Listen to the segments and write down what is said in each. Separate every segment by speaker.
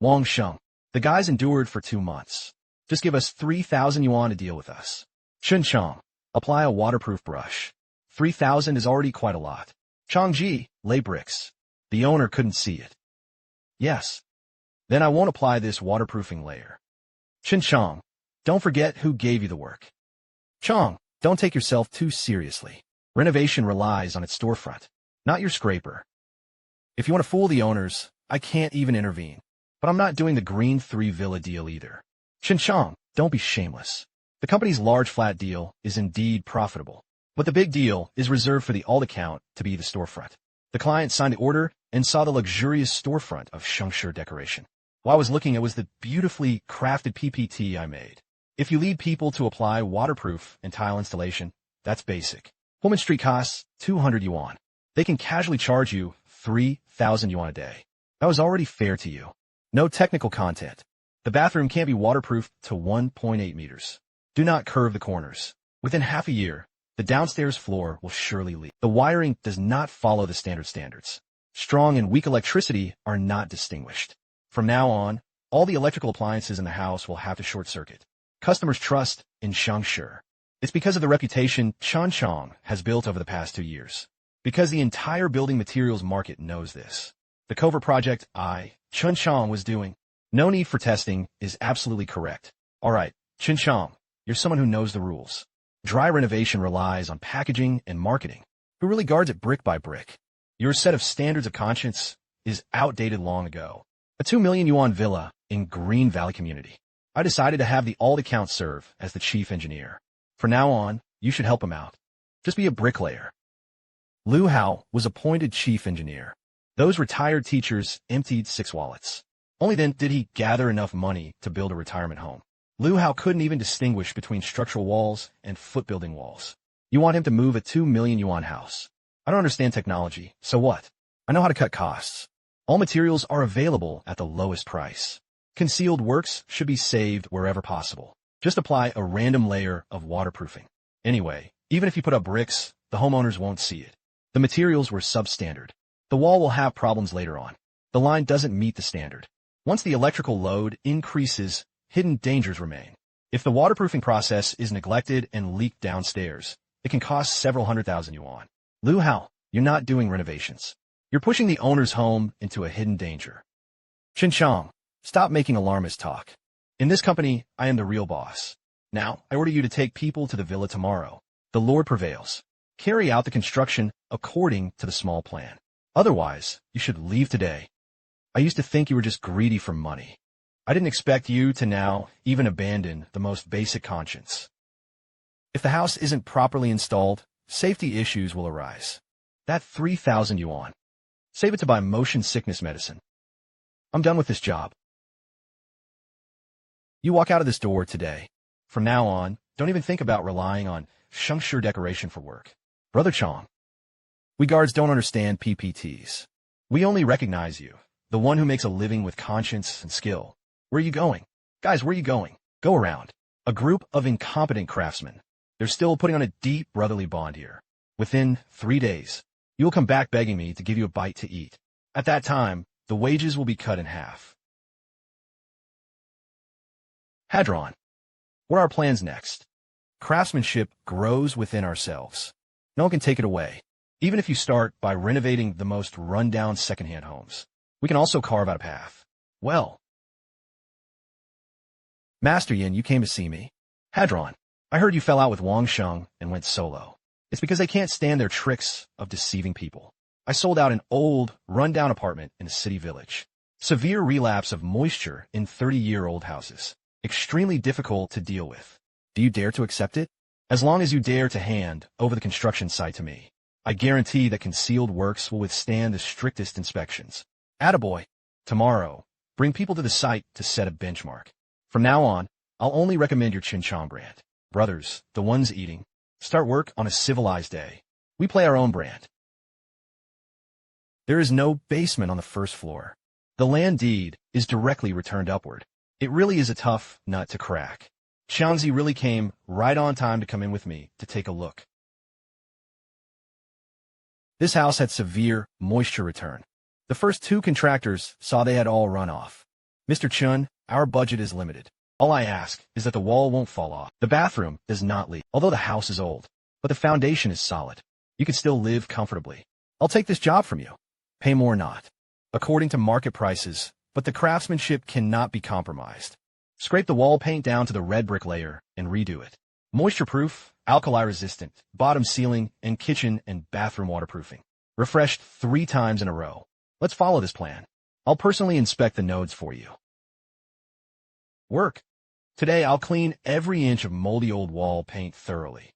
Speaker 1: Wang Sheng. The guy's endured for 2 months. Just give us 3,000 yuan to deal with us. Chen Qiang. Apply a waterproof brush. 3,000 is already quite a lot. Changji. Lay bricks. The owner couldn't see it. Yes. Then I won't apply this waterproofing layer. Chen Qiang. Don't forget who gave you the work. Qiang. Don't take yourself too seriously. Renovation relies on its storefront, not your scraper. If you want to fool the owners, I can't even intervene. But I'm not doing the Green 3 Villa deal either. Chen Qiang, don't be shameless. The company's large flat deal is indeed profitable. But the big deal is reserved for the alt account to be the storefront. The client signed the order and saw the luxurious storefront of Sheng decoration. While I was looking, it was the beautifully crafted PPT I made. If you lead people to apply waterproof and tile installation, that's basic. Pullman Street costs 200 yuan. They can casually charge you 3,000 yuan a day. That was already fair to you. No technical content. The bathroom can't be waterproof to 1.8 meters. Do not curve the corners. Within half a year, the downstairs floor will surely leak. The wiring does not follow the standards. Strong and weak electricity are not distinguished. From now on, all the electrical appliances in the house will have to short circuit. Customers trust in Sheng. It's because of the reputation Chen Qiang has built over the past 2 years. Because the entire building materials market knows this. The covert project Chen Qiang was doing. No need for testing is absolutely correct. Alright, Chen Qiang, you're someone who knows the rules. Dry renovation relies on packaging and marketing. Who really guards it brick by brick? Your set of standards of conscience is outdated long ago. A 2 million yuan villa in Green Valley community. I decided to have the alt account serve as the chief engineer. From now on, you should help him out. Just be a bricklayer. Liu Hao was appointed chief engineer. Those retired teachers emptied 6 wallets. Only then did he gather enough money to build a retirement home. Liu Hao couldn't even distinguish between structural walls and foot-building walls. You want him to move a 2 million yuan house. I don't understand technology, so what? I know how to cut costs. All materials are available at the lowest price. Concealed works should be saved wherever possible. Just apply a random layer of waterproofing. Anyway, even if you put up bricks, the homeowners won't see it. The materials were substandard. The wall will have problems later on. The line doesn't meet the standard. Once the electrical load increases, hidden dangers remain. If the waterproofing process is neglected and leaked downstairs, it can cost several 100,000 yuan. Liu Hao, you're not doing renovations. You're pushing the owner's home into a hidden danger. Chen Qiang, stop making alarmist talk. In this company, I am the real boss. Now, I order you to take people to the villa tomorrow. The Lord prevails. Carry out the construction according to the small plan. Otherwise, you should leave today. I used to think you were just greedy for money. I didn't expect you to now even abandon the most basic conscience. If the house isn't properly installed, safety issues will arise. That 3,000 yuan. Save it to buy motion sickness medicine. I'm done with this job. You walk out of this door today. From now on, don't even think about relying on Sheng decoration for work. Brother Qiang. We guards don't understand PPTs. We only recognize you, the one who makes a living with conscience and skill. Where are you going? Guys, where are you going? Go around. A group of incompetent craftsmen. They're still putting on a deep brotherly bond here. Within 3 days, you'll come back begging me to give you a bite to eat. At that time, the wages will be cut in half. Hadron. What are our plans next? Craftsmanship grows within ourselves. No one can take it away. Even if you start by renovating the most run-down second-hand homes, we can also carve out a path. Well, Master Yin, you came to see me. Hadron, I heard you fell out with Wang Sheng and went solo. It's because they can't stand their tricks of deceiving people. I sold out an old, run-down apartment in a city village. Severe relapse of moisture in 30-year-old houses. Extremely difficult to deal with. Do you dare to accept it? As long as you dare to hand over the construction site to me, I guarantee that concealed works will withstand the strictest inspections. Attaboy. Tomorrow, bring people to the site to set a benchmark. From now on, I'll only recommend your Chen Qiang brand. Brothers, the ones eating, start work on a civilized day. We play our own brand. There is no basement on the first floor. The land deed is directly returned upward. It really is a tough nut to crack. Xiangzi really came right on time to come in with me to take a look. This house had severe moisture return. The first 2 contractors saw they had all run off. Mr. Chun, our budget is limited. All I ask is that the wall won't fall off. The bathroom does not leak, although the house is old, but the foundation is solid. You can still live comfortably. I'll take this job from you. Pay more or not, according to market prices, but the craftsmanship cannot be compromised. Scrape the wall paint down to the red brick layer and redo it. Moisture-proof, alkali-resistant, bottom ceiling, and kitchen and bathroom waterproofing. Refreshed 3 times in a row. Let's follow this plan. I'll personally inspect the nodes for you. Work. Today I'll clean every inch of moldy old wall paint thoroughly.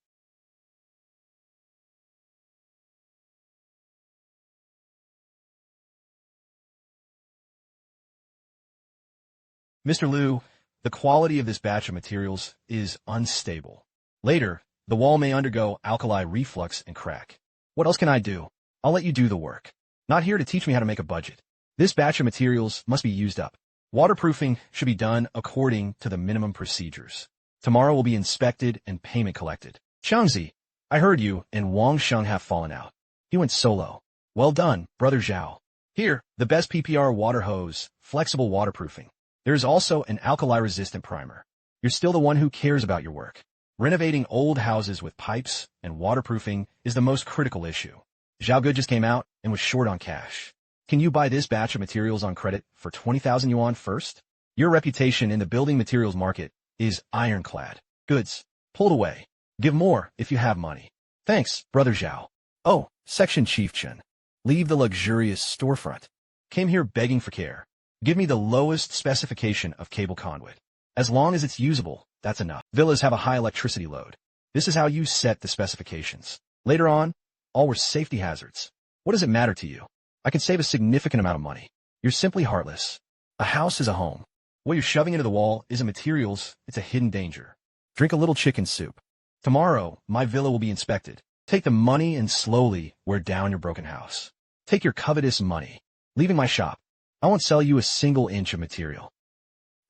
Speaker 1: Mr. Liu, the quality of this batch of materials is unstable. Later, the wall may undergo alkali reflux and crack. What else can I do? I'll let you do the work. Not here to teach me how to make a budget. This batch of materials must be used up. Waterproofing should be done according to the minimum procedures. Tomorrow will be inspected and payment collected. Xiangzi, I heard you and Wang Sheng have fallen out. He went solo. Well done, Brother Zhao. Here, the best PPR water hose, flexible waterproofing. There is also an alkali-resistant primer. You're still the one who cares about your work. Renovating old houses with pipes and waterproofing is the most critical issue. Zhao Good just came out and was short on cash. Can you buy this batch of materials on credit for 20,000 yuan first? Your reputation in the building materials market is ironclad. Goods. Pulled away. Give more if you have money. Thanks, Brother Zhao. Oh, Section Chief Chen. Leave the luxurious storefront. Came here begging for care. Give me the lowest specification of cable conduit. As long as it's usable, that's enough. Villas have a high electricity load. This is how you set the specifications. Later on, all were safety hazards. What does it matter to you? I can save a significant amount of money. You're simply heartless. A house is a home. What you're shoving into the wall isn't materials, it's a hidden danger. Drink a little chicken soup. Tomorrow, my villa will be inspected. Take the money and slowly wear down your broken house. Take your covetous money. Leaving my shop. I won't sell you a single inch of material.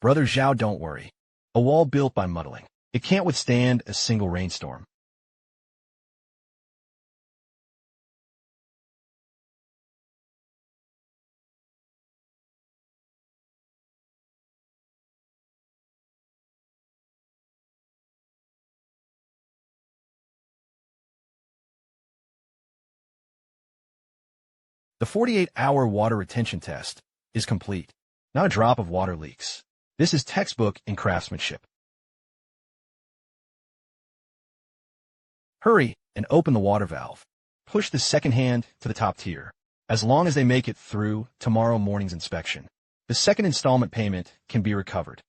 Speaker 1: Brother Zhao, don't worry. A wall built by muddling. It can't withstand a single rainstorm. The 48-hour water retention test is complete. Not a drop of water leaks. This is textbook in craftsmanship. Hurry and open the water valve. Push the second hand to the top tier. As long as they make it through tomorrow morning's inspection, the second installment payment can be recovered.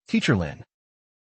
Speaker 1: Teacher Lin,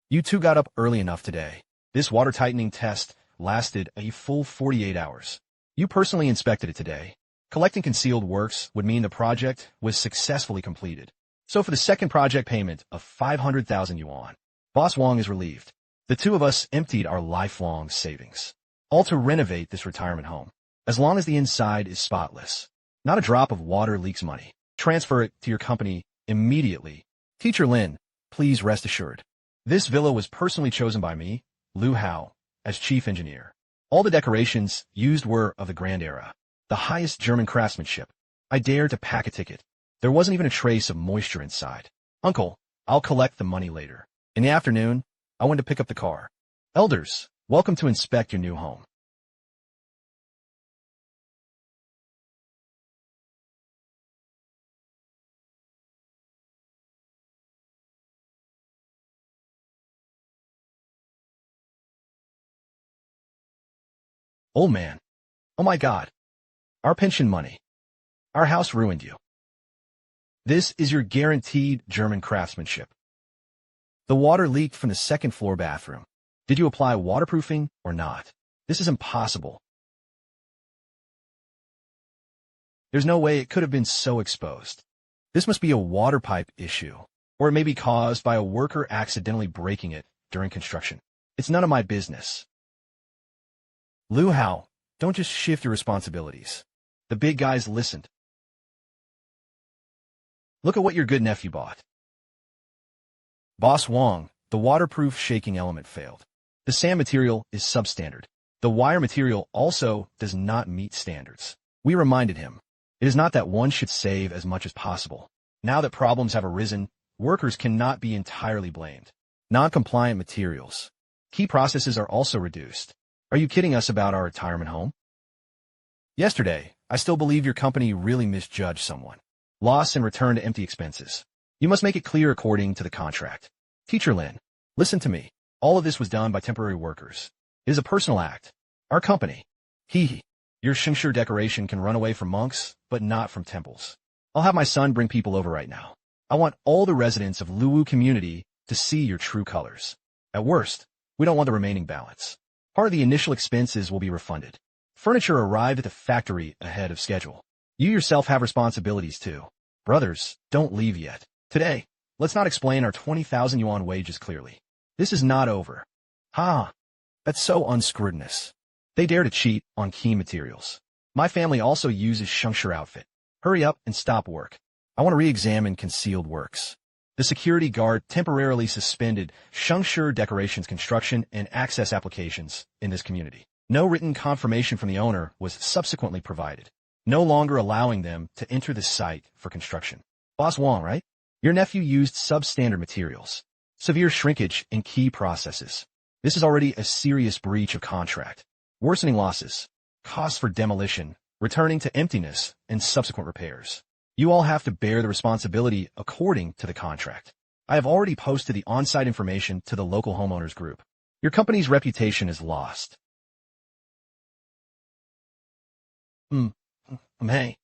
Speaker 1: you two got up early enough today. This water tightening test lasted a full 48 hours. You personally inspected it today. Collecting concealed works would mean the project was successfully completed. So for the second project payment of 500,000 yuan, Boss Wang is relieved. The two of us emptied our lifelong savings, all to renovate this retirement home. As long as the inside is spotless, not a drop of water leaks money. Transfer it to your company immediately. Teacher Lin, please rest assured. This villa was personally chosen by me, Liu Hao, as chief engineer. All the decorations used were of the Grand Era, the highest German craftsmanship. I dared to pack a ticket. There wasn't even a trace of moisture inside. Uncle, I'll collect the money later. In the afternoon, I went to pick up the car. Elders, welcome to inspect your new home. Old man. Oh my God. Our pension money. Our house ruined you. This is your guaranteed German craftsmanship. The water leaked from the second floor bathroom. Did you apply waterproofing or not? This is impossible. There's no way it could have been so exposed. This must be a water pipe issue, or it may be caused by a worker accidentally breaking it during construction. It's none of my business. Liu Hao, don't just shift your responsibilities. The big guys listened. Look at what your good nephew bought. Boss Wang, the waterproof shaking element failed. The sand material is substandard. The wire material also does not meet standards. We reminded him, it is not that one should save as much as possible. Now that problems have arisen, workers cannot be entirely blamed. Non-compliant materials. Key processes are also reduced. Are you kidding us about our retirement home? Yesterday, I still believe your company really misjudged someone. Loss and return to empty expenses. You must make it clear according to the contract. Teacher Lin, listen to me. All of this was done by temporary workers. It is a personal act. Our company. Your Sheng decoration can run away from monks, but not from temples. I'll have my son bring people over right now. I want all the residents of Luwu community to see your true colors. At worst, we don't want the remaining balance. Part of the initial expenses will be refunded. Furniture arrived at the factory ahead of schedule. You yourself have responsibilities too. Brothers, don't leave yet. Today, let's not explain our 20,000 yuan wages clearly. This is not over. That's so unscrupulous. They dare to cheat on key materials. My family also uses Shengshi outfit. Hurry up and stop work. I want to re-examine concealed works. The security guard temporarily suspended Shengshi decorations construction and access applications in this community. No written confirmation from the owner was subsequently provided, no longer allowing them to enter the site for construction. Boss Wang, right? Your nephew used substandard materials. Severe shrinkage in key processes. This is already a serious breach of contract. Worsening losses, costs for demolition, returning to emptiness, and subsequent repairs. You all have to bear the responsibility according to the contract. I have already posted the on-site information to the local homeowners group. Your company's reputation is lost. Hey.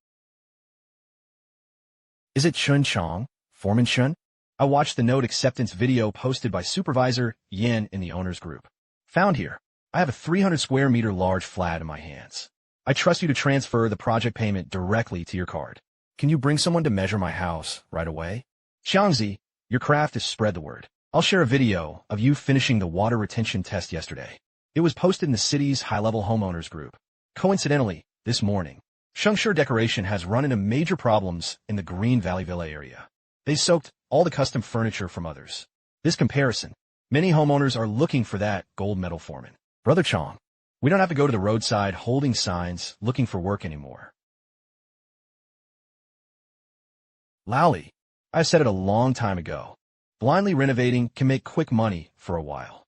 Speaker 1: Is it Chen Qiang, foreman Shen? I watched the note acceptance video posted by Supervisor Yan in the owners group. Found here. I have a 300 square meter large flat in my hands. I trust you to transfer the project payment directly to your card. Can you bring someone to measure my house right away? Xiangzi, your craft has spread the word. I'll share a video of you finishing the water retention test yesterday. It was posted in the city's high-level homeowners group. Coincidentally, this morning, Shengshi decoration has run into major problems in the Green Valley Villa area. They soaked all the custom furniture from others. This comparison, many homeowners are looking for that gold medal foreman. Brother Chong, we don't have to go to the roadside holding signs looking for work anymore. Lally, I said it a long time ago. Blindly renovating can make quick money for a while.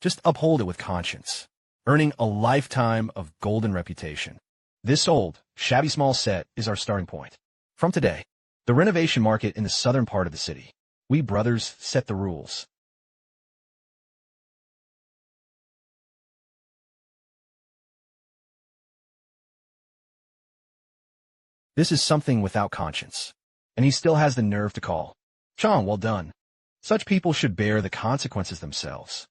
Speaker 1: Just uphold it with conscience, earning a lifetime of golden reputation. This old, shabby small set is our starting point. From today, the renovation market in the southern part of the city. We brothers set the rules. This is something without conscience. And he still has the nerve to call. Chong, well done. Such people should bear the consequences themselves.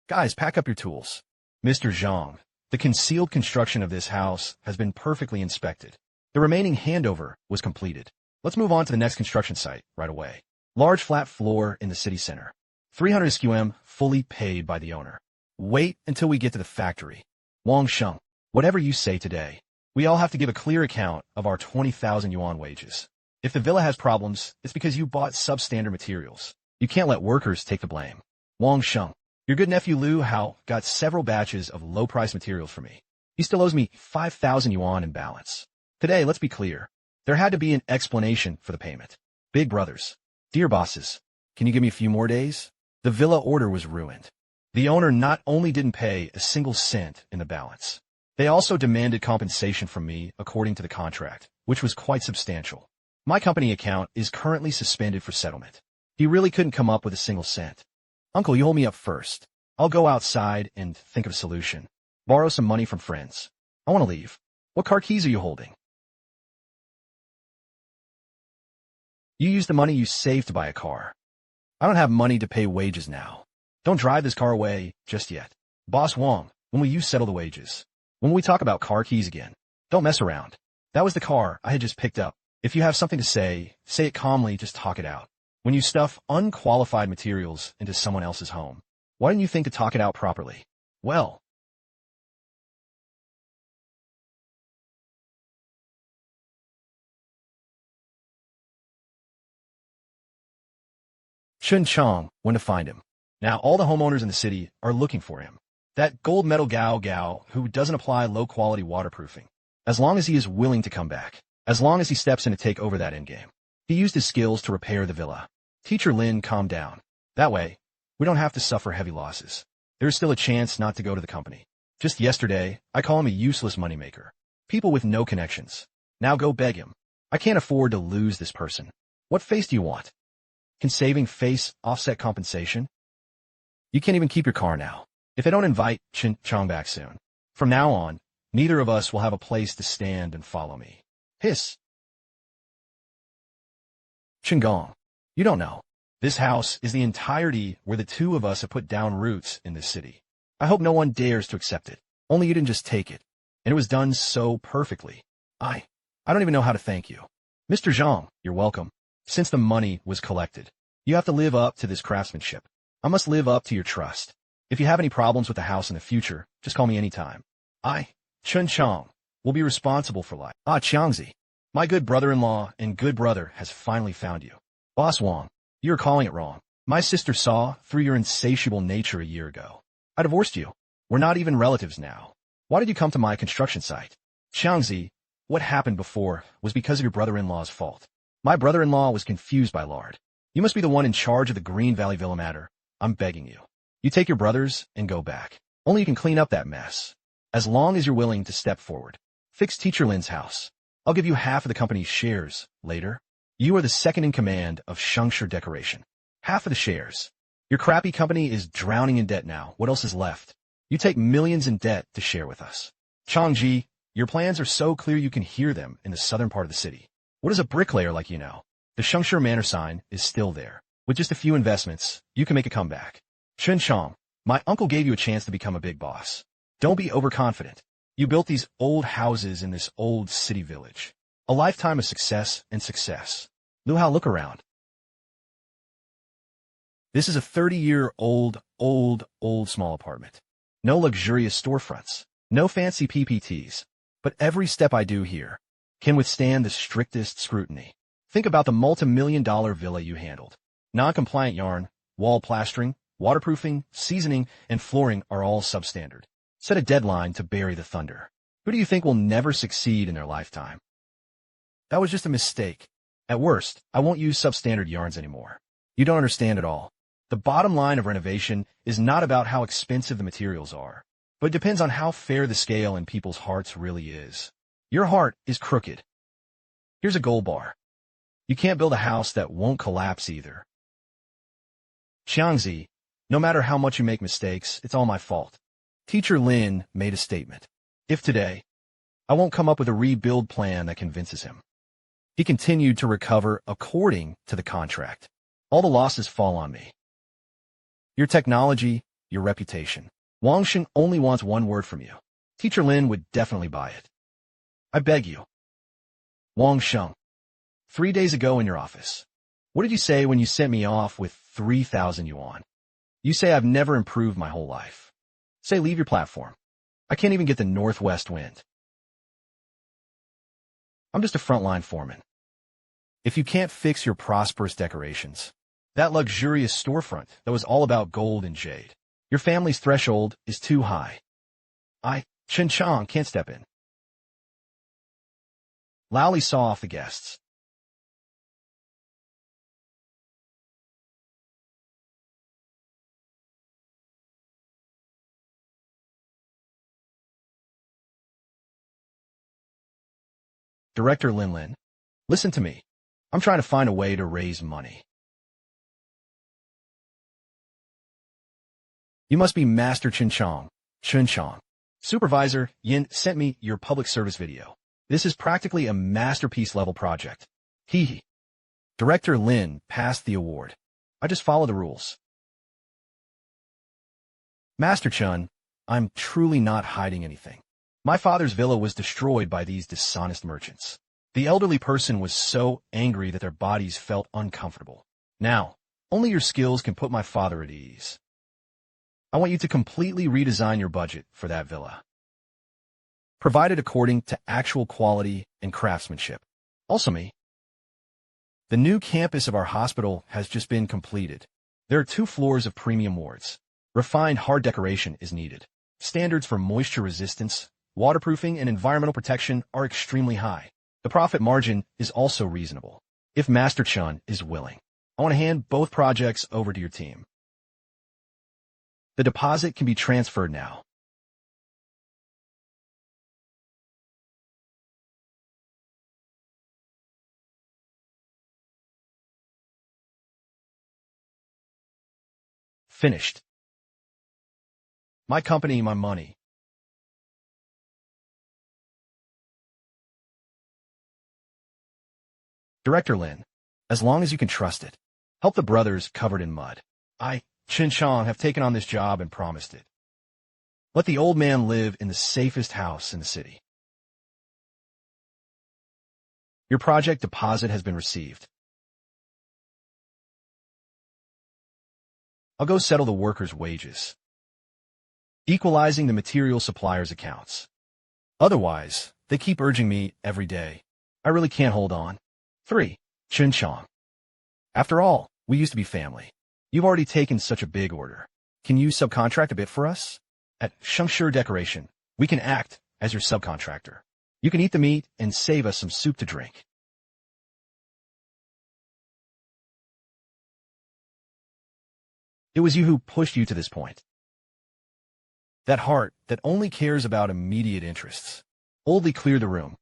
Speaker 1: Guys, pack up your tools. Mr. Zhang, the concealed construction of this house has been perfectly inspected. The remaining handover was completed. Let's move on to the next construction site right away. Large flat floor in the city center. 300 SQM fully paid by the owner. Wait until we get to the factory. Wang Sheng, whatever you say today, we all have to give a clear account of our 20,000 yuan wages. If the villa has problems, it's because you bought substandard materials. You can't let workers take the blame. Wang Sheng, your good nephew Liu Hao got several batches of low-priced materials for me. He still owes me 5,000 yuan in balance. Today, let's be clear. There had to be an explanation for the payment. Big brothers, dear bosses, can you give me a few more days? The villa order was ruined. The owner not only didn't pay a single cent in the balance, they also demanded compensation from me according to the contract, which was quite substantial. My company account is currently suspended for settlement. He really couldn't come up with a single cent. Uncle, you hold me up first. I'll go outside and think of a solution. Borrow some money from friends. I want to leave. What car keys are you holding? You used the money you saved to buy a car. I don't have money to pay wages now. Don't drive this car away just yet. Boss Wang, when will you settle the wages? When will we talk about car keys again? Don't mess around. That was the car I had just picked up. If you have something to say it calmly, just talk it out. When you stuff unqualified materials into someone else's home, why didn't you think to talk it out properly? Well, Chen Qiang went to find him. Now all the homeowners in the city are looking for him. That gold medal Gao who doesn't apply low-quality waterproofing. As long as he is willing to come back. As long as he steps in to take over that endgame. He used his skills to repair the villa. Teacher Lin calmed down. That way, we don't have to suffer heavy losses. There is still a chance not to go to the company. Just yesterday, I call him a useless moneymaker. People with no connections. Now go beg him. I can't afford to lose this person. What face do you want? Can saving face offset compensation? You can't even keep your car now. If I don't invite Chen Qiang back soon. From now on, neither of us will have a place to stand and follow me. Hiss. Chen Qiang, you don't know. This house is the entirety where the two of us have put down roots in this city. I hope no one dares to accept it. Only you didn't just take it. And it was done so perfectly. I don't even know how to thank you. Mr. Zhang, you're welcome. Since the money was collected, you have to live up to this craftsmanship. I must live up to your trust. If you have any problems with the house in the future, just call me anytime. Chen Qiang, will be responsible for life. Qiangzi, my good brother-in-law and good brother has finally found you. Boss Wang, you're calling it wrong. My sister saw through your insatiable nature a year ago. I divorced you. We're not even relatives now. Why did you come to my construction site? Qiangzi, what happened before was because of your brother-in-law's fault. My brother-in-law was confused by lard. You must be the one in charge of the Green Valley Villa matter. I'm begging you. You take your brothers and go back. Only you can clean up that mess. As long as you're willing to step forward. Fix Teacher Lin's house. I'll give you half of the company's shares later. You are the second in command of Sheng Decoration. Half of the shares. Your crappy company is drowning in debt now. What else is left? You take millions in debt to share with us. Changji, your plans are so clear you can hear them in the southern part of the city. What is a bricklayer like you know? The Shengshi Manor sign is still there. With just a few investments, you can make a comeback. Chen Qiang, my uncle gave you a chance to become a big boss. Don't be overconfident. You built these old houses in this old city village. A lifetime of success and success. Lu Hao, look around. This is a 30-year-old, old small apartment. No luxurious storefronts. No fancy PPTs. But every step I do here can withstand the strictest scrutiny. Think about the multi-million-dollar villa you handled. Non-compliant yarn, wall plastering, waterproofing, seasoning, and flooring are all substandard. Set a deadline to bury the thunder. Who do you think will never succeed in their lifetime? That was just a mistake. At worst, I won't use substandard yarns anymore. You don't understand at all. The bottom line of renovation is not about how expensive the materials are, but it depends on how fair the scale in people's hearts really is. Your heart is crooked. Here's a gold bar. You can't build a house that won't collapse either. Qiangzi, no matter how much you make mistakes, it's all my fault. Teacher Lin made a statement. If today, I won't come up with a rebuild plan that convinces him. He continued to recover according to the contract. All the losses fall on me. Your technology, your reputation. Wang Sheng only wants one word from you. Teacher Lin would definitely buy it. I beg you. Wang Sheng. 3 days ago in your office. What did you say when you sent me off with 3,000 yuan? You say I've never improved my whole life. Say leave your platform. I can't even get the northwest wind. I'm just a frontline foreman. If you can't fix your prosperous decorations, that luxurious storefront that was all about gold and jade, your family's threshold is too high. Chen Qiang, can't step in. Loudly saw off the guests. Director Lin, listen to me. I'm trying to find a way to raise money. You must be Master Chen Qiang. Supervisor Yin sent me your public service video. This is practically a masterpiece level project. Hee. Director Lin passed the award. I just follow the rules. Master Chen, I'm truly not hiding anything. My father's villa was destroyed by these dishonest merchants. The elderly person was so angry that their bodies felt uncomfortable. Now, only your skills can put my father at ease. I want you to completely redesign your budget for that villa. Provided according to actual quality and craftsmanship. Also me. The new campus of our hospital has just been completed. There are 2 floors of premium wards. Refined hard decoration is needed. Standards for moisture resistance, waterproofing, and environmental protection are extremely high. The profit margin is also reasonable. If Master Chen is willing, I want to hand both projects over to your team. The deposit can be transferred now. Finished. My company, my money. Director Lin, as long as you can trust it, help the brothers covered in mud. I, Chen Qiang, have taken on this job and promised it. Let the old man live in the safest house in the city. Your project deposit has been received. I'll go settle the workers' wages. Equalizing the material suppliers' accounts. Otherwise, they keep urging me every day. I really can't hold on. 3. Chen Qiang. After all, we used to be family. You've already taken such a big order. Can you subcontract a bit for us? At Sheng Decoration, we can act as your subcontractor. You can eat the meat and save us some soup to drink. It was you who pushed you to this point. That heart that only cares about immediate interests. Boldly clear the room.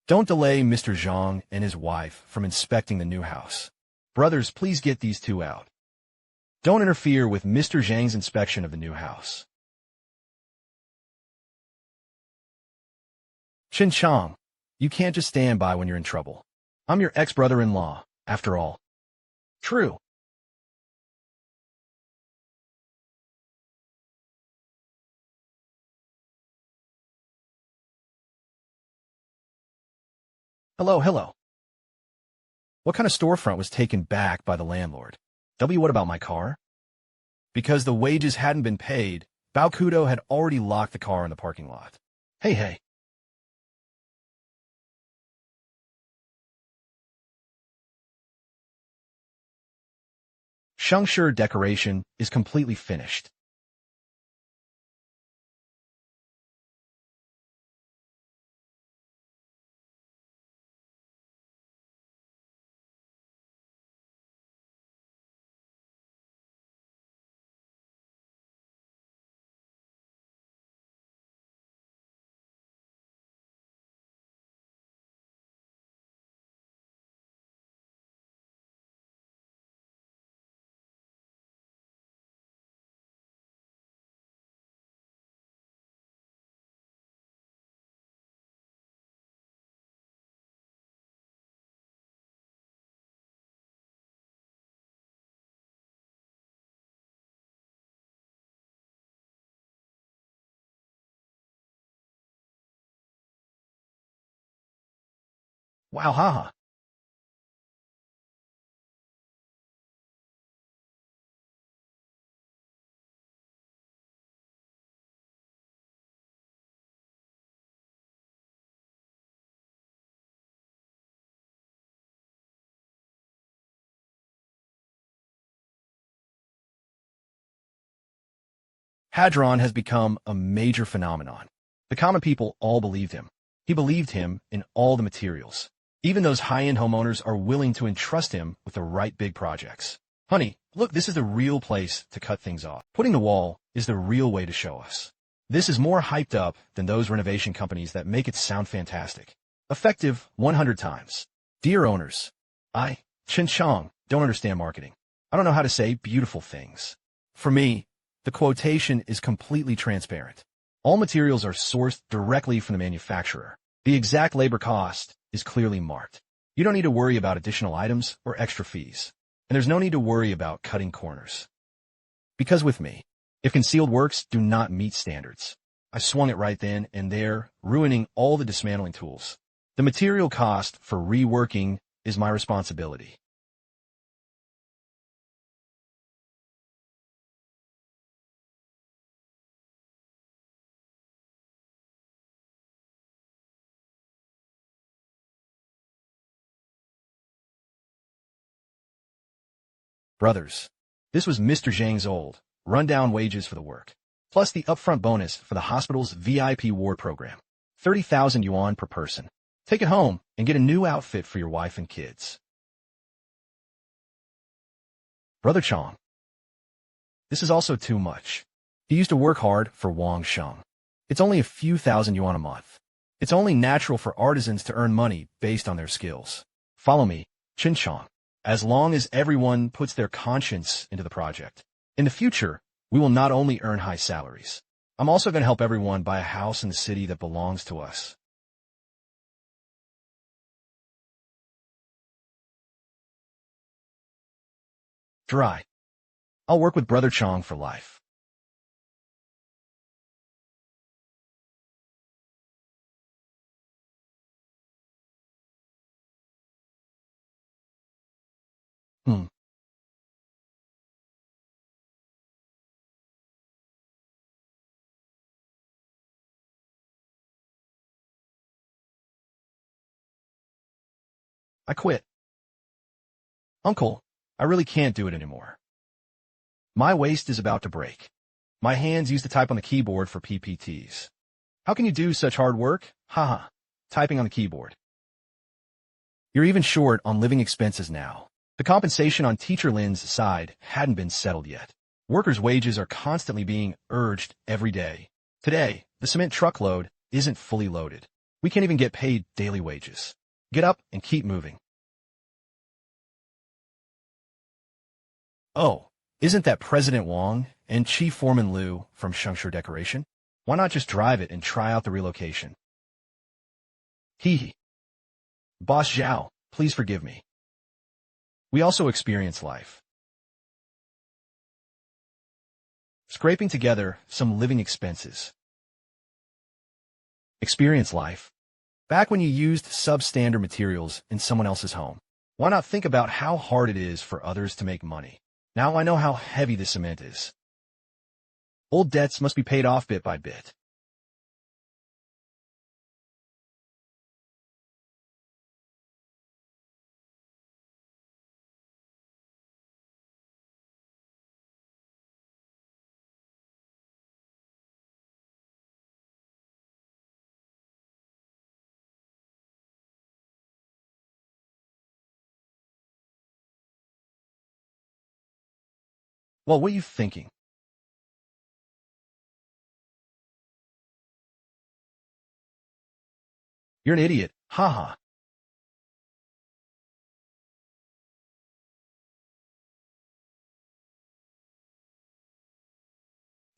Speaker 1: Don't delay Mr. Zhang and his wife from inspecting the new house. Brothers, please get these two out. Don't interfere with Mr. Zhang's inspection of the new house. Chen Qiang, you can't just stand by when you're in trouble. I'm your ex-brother-in-law, after all. True. Hello. What kind of storefront was taken back by the landlord? What about my car? Because the wages hadn't been paid, Baokudo had already locked the car in the parking lot. Hey. Sheng decoration is completely finished. Wow, haha. Hadron has become a major phenomenon. The common people all believed him. He believed him in all the materials. Even those high-end homeowners are willing to entrust him with the right big projects. Honey, look, this is the real place to cut things off. Putting the wall is the real way to show us. This is more hyped up than those renovation companies that make it sound fantastic. Effective 100 times. Dear owners, I, Chen Qiang, don't understand marketing. I don't know how to say beautiful things. For me, the quotation is completely transparent. All materials are sourced directly from the manufacturer. The exact labor cost is clearly marked. You don't need to worry about additional items or extra fees. And there's no need to worry about cutting corners. Because with me, if concealed works do not meet standards, I swung it right then and there, ruining all the dismantling tools. The material cost for reworking is my responsibility. Brothers, this was Mr. Zhang's old, rundown wages for the work. plus the upfront bonus for the hospital's VIP ward program. 30,000 yuan per person. Take it home and get a new outfit for your wife and kids. Brother Chang. This is also too much. He used to work hard for Wang Sheng. It's only a few thousand yuan a month. It's only natural for artisans to earn money based on their skills. Follow me, Chen Qiang. As long as everyone puts their conscience into the project. In the future, we will not only earn high salaries. I'm also going to help everyone buy a house in the city that belongs to us. Dry. I'll work with Brother Chang for life. I quit. Uncle, I really can't do it anymore. My waist is about to break. My hands used to type on the keyboard for PPTs. How can you do such hard work? Haha, typing on the keyboard. You're even short on living expenses now. The compensation on Teacher Lin's side hadn't been settled yet. Workers' wages are constantly being urged every day. Today, the cement truckload isn't fully loaded. We can't even get paid daily wages. Get up and keep moving. Oh, isn't that President Wang and Chief Foreman Liu from Sheng Decoration? Why not just drive it and try out the relocation? Hee hee. Boss Zhao, please forgive me. We also experience life. Scraping together some living expenses. Experience life. Back when you used substandard materials in someone else's home, why not think about how hard it is for others to make money? Now I know how heavy the cement is. Old debts must be paid off bit by bit. Well, what are you thinking? You're an idiot. Haha.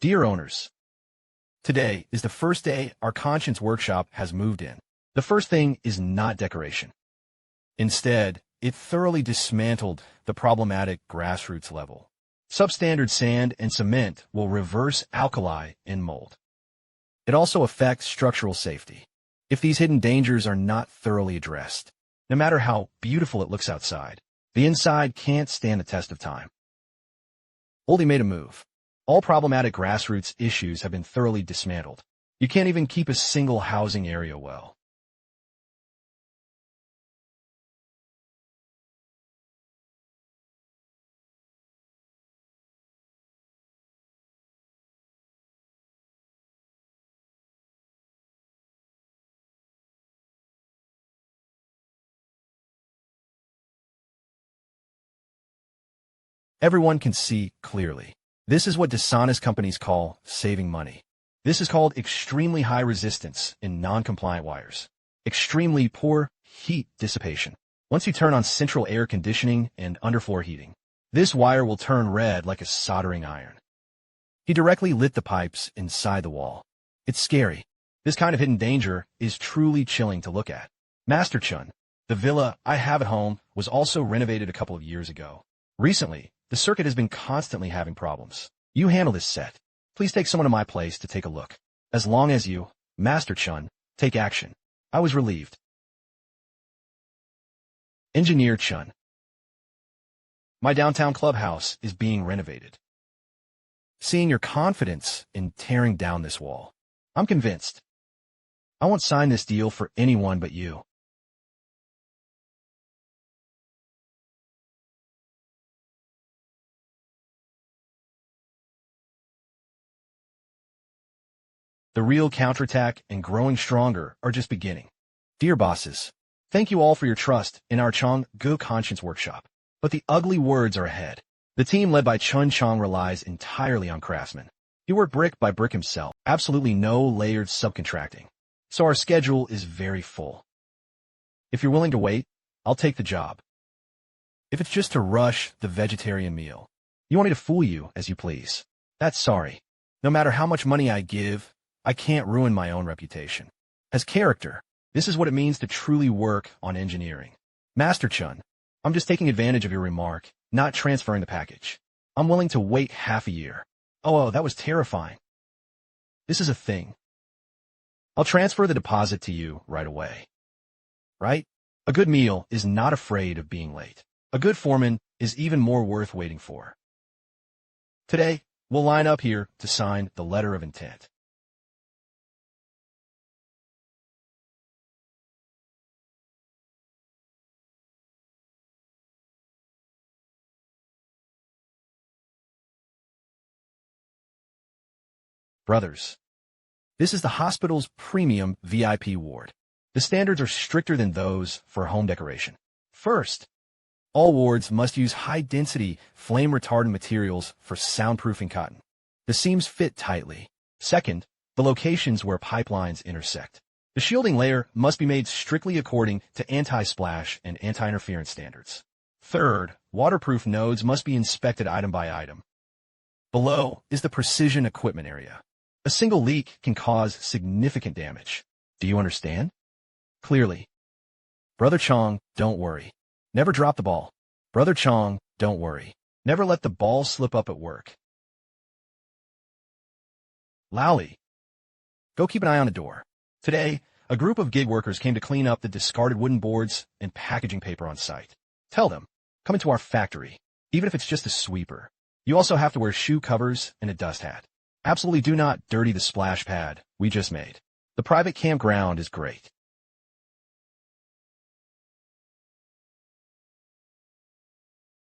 Speaker 1: Dear owners, today is the first day our conscience workshop has moved in. The first thing is not decoration. Instead, it thoroughly dismantled the problematic grassroots level. Substandard sand and cement will reverse alkali in mold. It also affects structural safety. If these hidden dangers are not thoroughly addressed, no matter how beautiful it looks outside, the inside can't stand the test of time. Oldie made a move. All problematic grassroots issues have been thoroughly dismantled. You can't even keep a single housing area well. Everyone can see clearly. This is what dishonest companies call saving money. This is called extremely high resistance in non-compliant wires. Extremely poor heat dissipation. Once you turn on central air conditioning and underfloor heating, this wire will turn red like a soldering iron. He directly lit the pipes inside the wall. It's scary. This kind of hidden danger is truly chilling to look at. Master Chun, the villa I have at home was also renovated a couple of years ago. Recently, the circuit has been constantly having problems. You handle this set. Please take someone to my place to take a look. As long as you, Master Chun, take action. I was relieved. Engineer Chun. My downtown clubhouse is being renovated. Seeing your confidence in tearing down this wall, I'm convinced. I won't sign this deal for anyone but you. The real counterattack and growing stronger are just beginning. Dear bosses, thank you all for your trust in our Qiang conscience workshop. But the ugly words are ahead. The team led by Chen Qiang relies entirely on craftsmen. He worked brick by brick himself, absolutely no layered subcontracting. So our schedule is very full. If you're willing to wait, I'll take the job. If it's just to rush the vegetarian meal, you want me to fool you as you please. That's sorry. No matter how much money I give, I can't ruin my own reputation. As character, this is what it means to truly work on engineering. Master Chen, I'm just taking advantage of your remark, not transferring the package. I'm willing to wait half a year. Oh, that was terrifying. This is a thing. I'll transfer the deposit to you right away. Right? A good meal is not afraid of being late. A good foreman is even more worth waiting for. Today, we'll line up here to sign the letter of intent. Brothers, this is the hospital's premium VIP ward. The standards are stricter than those for home decoration. First, all wards must use high-density, flame-retardant materials for soundproofing cotton. The seams fit tightly. Second, the locations where pipelines intersect. The shielding layer must be made strictly according to anti-splash and anti-interference standards. Third, waterproof nodes must be inspected item by item. Below is the precision equipment area. A single leak can cause significant damage. Do you understand? Clearly. Brother Qiang, don't worry. Never drop the ball. Brother Qiang, don't worry. Never let the ball slip up at work. Lowly. Go keep an eye on the door. Today, a group of gig workers came to clean up the discarded wooden boards and packaging paper on site. Tell them, come into our factory, even if it's just a sweeper. You also have to wear shoe covers and a dust hat. Absolutely do not dirty the splash pad we just made. The private campground is great.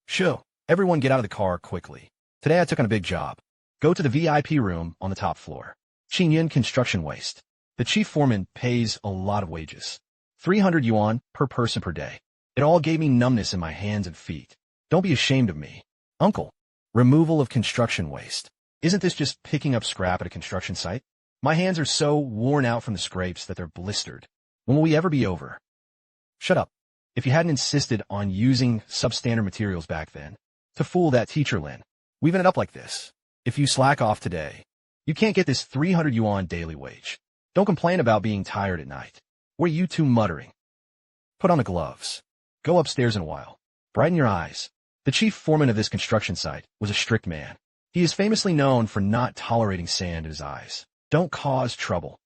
Speaker 1: Shoo, everyone get out of the car quickly. Today I took on a big job. Go to the VIP room on the top floor. Qingyun Construction Waste. The chief foreman pays a lot of wages. 300 yuan per person per day. It all gave me numbness in my hands and feet. Don't be ashamed of me. Uncle. Removal of construction waste. Isn't this just picking up scrap at a construction site? My hands are so worn out from the scrapes that they're blistered. When will we ever be over? Shut up. If you hadn't insisted on using substandard materials back then, to fool that teacher Lin, we've ended up like this. If you slack off today, you can't get this 300 yuan daily wage. Don't complain about being tired at night. What are you two muttering? Put on the gloves. Go upstairs in a while. Brighten your eyes. The chief foreman of this construction site was a strict man. He is famously known for not tolerating sand in his eyes. Don't cause trouble.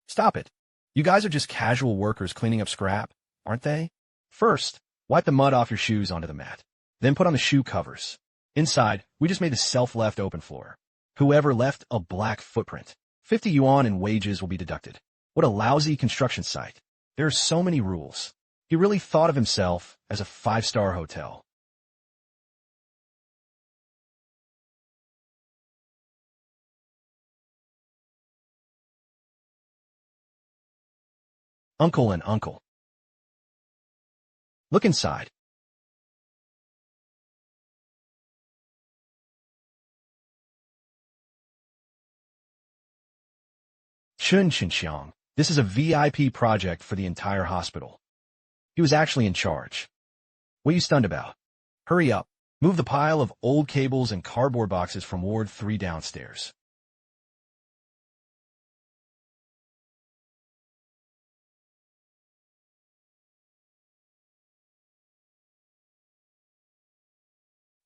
Speaker 1: Stop it. You guys are just casual workers cleaning up scrap, aren't they? First, wipe the mud off your shoes onto the mat. Then put on the shoe covers. Inside, we just made the self-left open floor. Whoever left a black footprint, 50 yuan in wages will be deducted. What a lousy construction site. There are so many rules. He really thought of himself as a 5-star hotel. Uncle and uncle. Look inside. Chen Qiang. This is a VIP project for the entire hospital. He was actually in charge. What are you stunned about? Hurry up. Move the pile of old cables and cardboard boxes from Ward 3 downstairs.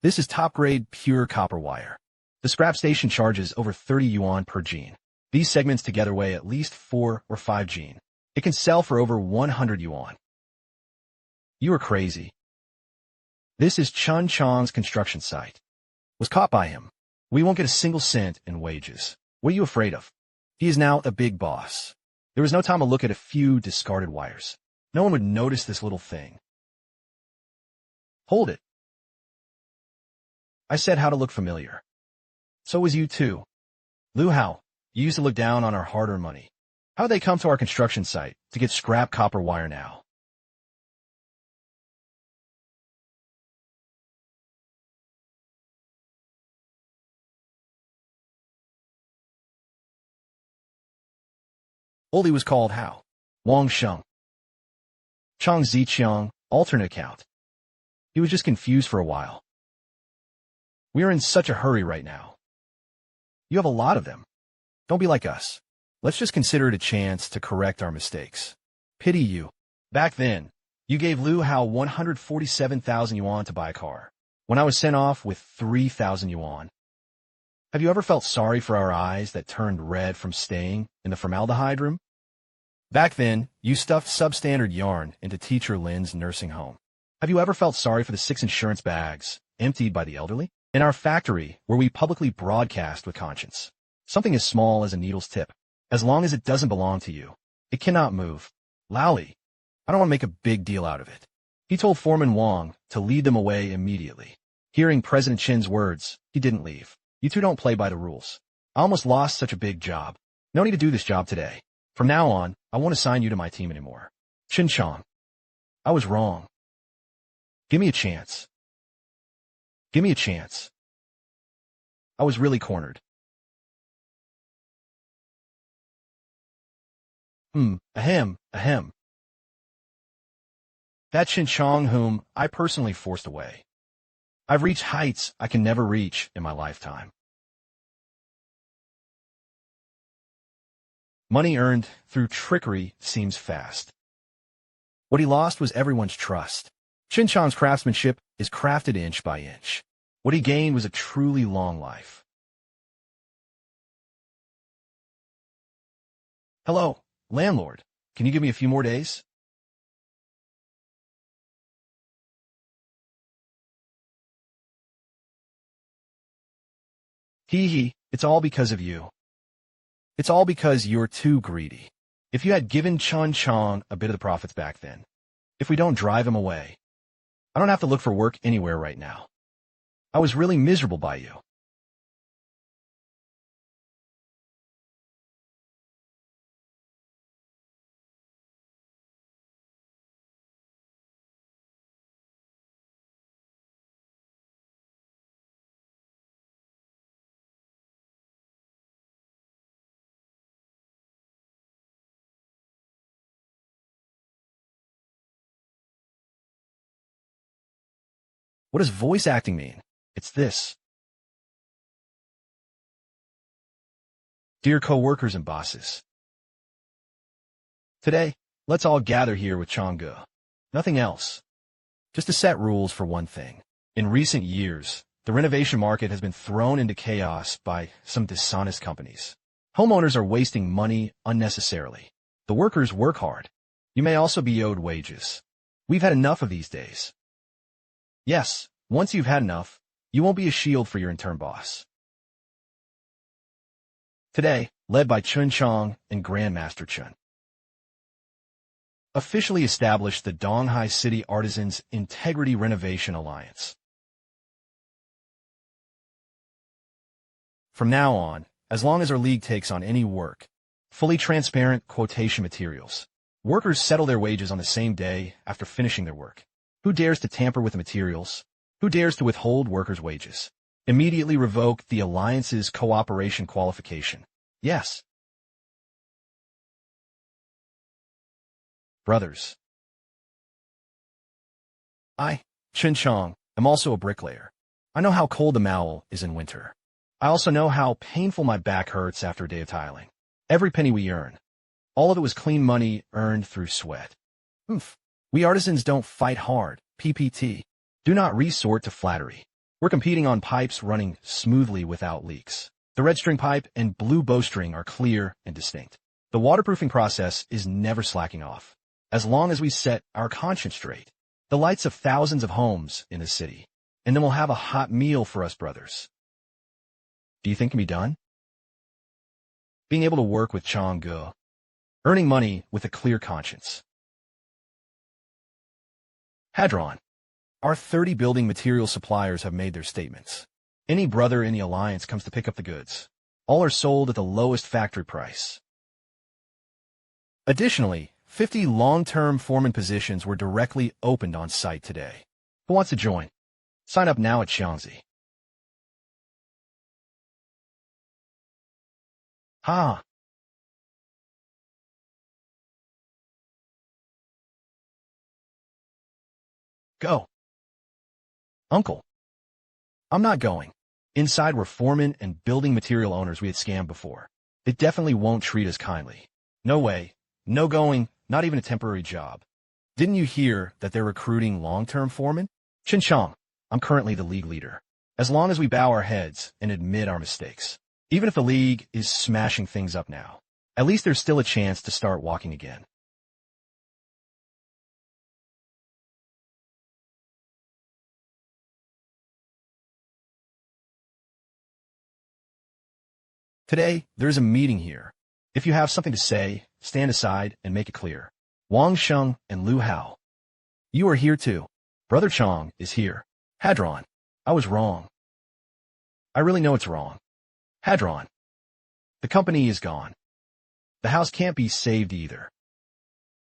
Speaker 1: This is top-grade pure copper wire. The scrap station charges over 30 yuan per gene. These segments together weigh at least 4 or 5 gene. It can sell for over 100 yuan. You are crazy. This is Chen Qiang's construction site. Was caught by him. We won't get a single cent in wages. What are you afraid of? He is now a big boss. There was no time to look at a few discarded wires. No one would notice this little thing. Hold it. I said how to look familiar. So was you too. Lu Hao, you used to look down on our hard-earned money. How'd they come to our construction site to get scrap copper wire now? Oldie was called how? Wang Sheng. Chen Qiang, alternate account. He was just confused for a while. We are in such a hurry right now. You have a lot of them. Don't be like us. Let's just consider it a chance to correct our mistakes. Pity you. Back then, you gave Liu Hao 147,000 yuan to buy a car, when I was sent off with 3,000 yuan. Have you ever felt sorry for our eyes that turned red from staying in the formaldehyde room? Back then, you stuffed substandard yarn into Teacher Lin's nursing home. Have you ever felt sorry for the 6 insurance bags emptied by the elderly? In our factory, where we publicly broadcast with conscience, something as small as a needle's tip, as long as it doesn't belong to you, it cannot move. Lally, I don't want to make a big deal out of it. He told foreman Wang to lead them away immediately. Hearing President Chen's words, he didn't leave. You two don't play by the rules. I almost lost such a big job. No need to do this job today. From now on, I won't assign you to my team anymore. Chen Qiang, I was wrong. Give me a chance. Give me a chance. I was really cornered. Ahem. That Chen Qiang whom I personally forced away. I've reached heights I can never reach in my lifetime. Money earned through trickery seems fast. What he lost was everyone's trust. Chen Qiang's craftsmanship is crafted inch by inch. What he gained was a truly long life. Hello, landlord. Can you give me a few more days? Hee, it's all because of you. It's all because you're too greedy. If you had given Chen Qiang a bit of the profits back then, if we don't drive him away, I don't have to look for work anywhere right now. I was really miserable by you. What does voice acting mean? It's this. Dear co-workers and bosses, today, let's all gather here with Changge. Nothing else. Just to set rules for one thing. In recent years, the renovation market has been thrown into chaos by some dishonest companies. Homeowners are wasting money unnecessarily. The workers work hard. You may also be owed wages. We've had enough of these days. Yes, once you've had enough, you won't be a shield for your intern boss. Today, led by Chen Qiang and Grandmaster Chen, officially established the Donghai City Artisans Integrity Renovation Alliance. From now on, as long as our league takes on any work, fully transparent quotation materials, workers settle their wages on the same day after finishing their work. Who dares to tamper with the materials? Who dares to withhold workers' wages? Immediately revoke the alliance's cooperation qualification. Yes. Brothers. I, Chen Qiang, am also a bricklayer. I know how cold the Mall is in winter. I also know how painful my back hurts after a day of tiling. Every penny we earn, all of it was clean money earned through sweat. We artisans don't fight hard, PPT. Do not resort to flattery. We're competing on pipes running smoothly without leaks. The red string pipe and blue bowstring are clear and distinct. The waterproofing process is never slacking off. As long as we set our conscience straight, the lights of thousands of homes in the city, and then we'll have a hot meal for us brothers. Do you think it can be done? Being able to work with Changge, earning money with a clear conscience. Hadron. Our 30 building material suppliers have made their statements. Any brother in the alliance comes to pick up the goods. All are sold at the lowest factory price. Additionally, 50 long-term foreman positions were directly opened on site today. Who wants to join? Sign up now at Xiangzi. Ha! Go. Uncle. I'm not going. Inside were foremen and building material owners we had scammed before. It definitely won't treat us kindly. No way. No going, not even a temporary job. Didn't you hear that they're recruiting long-term foremen? Chen Qiang, I'm currently the league leader. As long as we bow our heads and admit our mistakes. Even if the league is smashing things up now, at least there's still a chance to start walking again. Today, there's a meeting here. If you have something to say, stand aside and make it clear. Wang, Sheng, and Lu Hao. You are here too. Brother Chong is here. Hadron. I was wrong. I really know it's wrong. Hadron. The company is gone. The house can't be saved either.